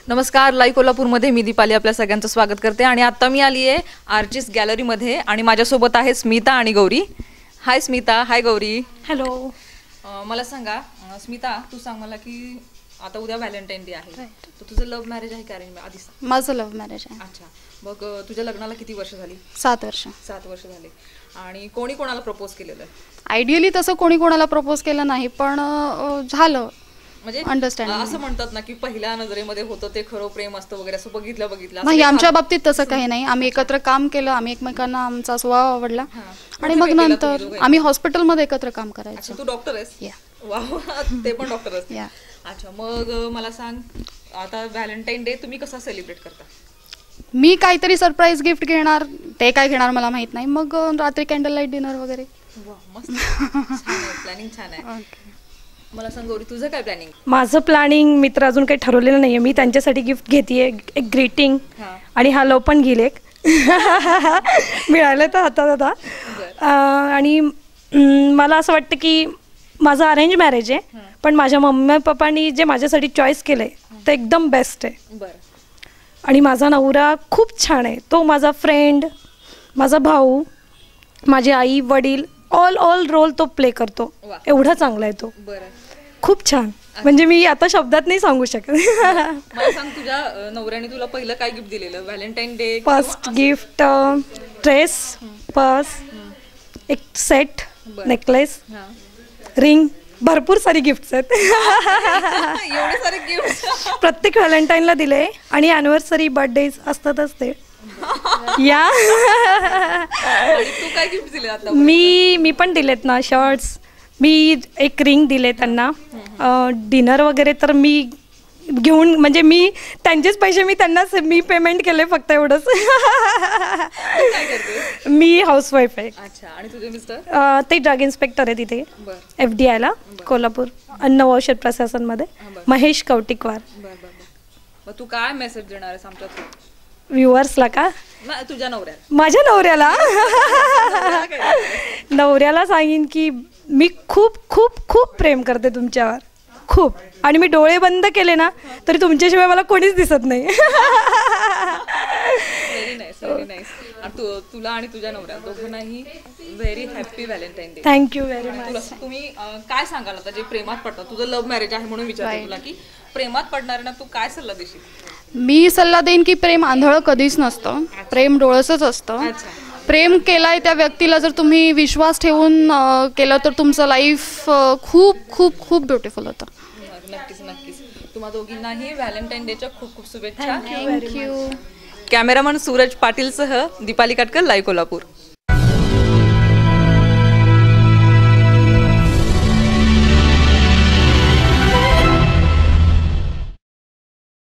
नमस्कार, लाईव्ह कोल्हापूरमध्ये मी दीपाली आपल्या सगळ्यांचं स्वागत करते आणि आता मी आली आहे आर्टिस्ट गॅलरीमध्ये आणि माझ्यासोबत आहे स्मिता आणि गौरी. हाय स्मिता, हाय गौरी. हॅलो. मला सांगा स्मिता, तू सांग मला की आता उद्या व्हॅलेंटाईन डे आहे, तर तुझं लव्ह मॅरेज आहे का अरेंज मॅरेज? आधी सांग. माझं लव्ह मॅरेज आहे. अच्छा, मग तुझ्या लग्नाला किती वर्ष झाली? 7 वर्ष. 7 वर्ष झाले. आणि कोणी कोणाला प्रपोज केलेलं? आयडियली तसं कोणी कोणाला प्रपोज केलं नाही, पण झालं म्हणजे अंडरस्टँडिंग. असं म्हणतात ना की पहिल्या नजरेमध्ये होतं ते खरं प्रेम असतं वगैरे, असं बघितलं नाही. आमच्या बाबतीत तसं काही नाही. आम्ही एकत्र काम केलं, आम्ही एकमेकांना आमचा स्वभाव आवडला आणि मग नंतर आम्ही हॉस्पिटलमध्ये एकत्र काम करायचो. तू डॉक्टर आहेस? वाह, ते पण डॉक्टर असते. अच्छा, मग मला सांग आता व्हॅलेंटाईन डे तुम्ही कसा सेलिब्रेट करता? मी काहीतरी सरप्राईज गिफ्ट घेणार, ते काय घेणार मला माहित नाही. मग रात्री कॅन्डल लाईट डिनर वगैरे. मस्त, प्लॅनिंग छान आहे. मला सांग गौरी, तुझं काय प्लॅनिंग? माझं प्लॅनिंग मी तर अजून काही ठरवलेलं नाहीये. मी त्यांच्यासाठी गिफ्ट घेतेय, एक ग्रीटिंग आणि हा लव पण घेईल एक. मिळालं तर आता आणि मला असं वाटतं की माझं अरेंज मॅरेज आहे, पण माझ्या मम्मी पप्पांनी जे माझ्यासाठी चॉईस केलंय ते एकदम बेस्ट आहे. आणि माझा नवरा खूप छान आहे. तो माझा फ्रेंड, माझा भाऊ, माझी आई वडील, ऑल रोल तो प्ले करतो. एवढा चांगला आहे तो. खूप छान, म्हणजे मी आता शब्दात नाही सांगू शकत. मला सांग, तुझ्या नवऱ्याने तुला पहिलं काय गिफ्ट दिलेलं Valentine day? First gift dress, purse, एक सेट, नेकलेस, रिंग, भरपूर सारी गिफ्ट्स आहेत. एवढे सारे गिफ्ट प्रत्येक व्हॅलेंटाईनला दिले आणि अॅनिव्हर्सरी बर्थडेज असतातच ते. या तू काय गिफ्ट दिले आता? मी पण दिलेत ना, शर्ट्स. मी एक रिंग दिले त्यांना. डिनर वगैरे तर मी घेऊन, म्हणजे मी त्यांचेच पैसे मी पेमेंट केले फक्त एवढंच. मी हाऊसवाईफ आहे. अच्छा, आणि तुझे मिस्टर? ते ड्रग इन्स्पेक्टर आहे तिथे FDI ला, कोल्हापूर अन्न औषध प्रशासनमध्ये. महेश कौटिकवार. मग तू काय मेसेज देणार आहेस आमच्या व्ह्युअर्सला का? तुझ्या नवऱ्याला? माझ्या नवऱ्याला सांगेन की मी खूप खूप खूप प्रेम करते तुमच्यावर, खूप. आणि मी डोळे बंद केले ना तरी तुमच्याशिवाय मला कोणीच दिसत नाही. Very nice, very nice. तुला आणि तुझ्या नवऱ्या दोघांनाही very happy Valentine day. Thank you very much. तुम्ही काय सांगाल आता जे प्रेमात पडतात? तुझं लव्ह मॅरेज आहे म्हणून विचारते तुला की प्रेमात पडणाऱ्यांना तू काय सल्ला देशील? मी सल्ला देईन की प्रेम आंधळं कधीच नसतं, प्रेम डोळसच असतं. प्रेम केलाय त्या व्यक्तीला जर तुम्ही विश्वास ठेवून केलं तर तुमचं लाईफ खूप खूप खूप ब्युटिफुल होतं. नक्कीच नक्कीच. तुम्हा दोघींनाही व्हॅलेंटाईन डेच्या खूप खूप शुभेच्छा. थँक्यू. कॅमेरामन सूरज पाटीलसह दीपाली काटकर, लाईव्ह कोल्हापूर.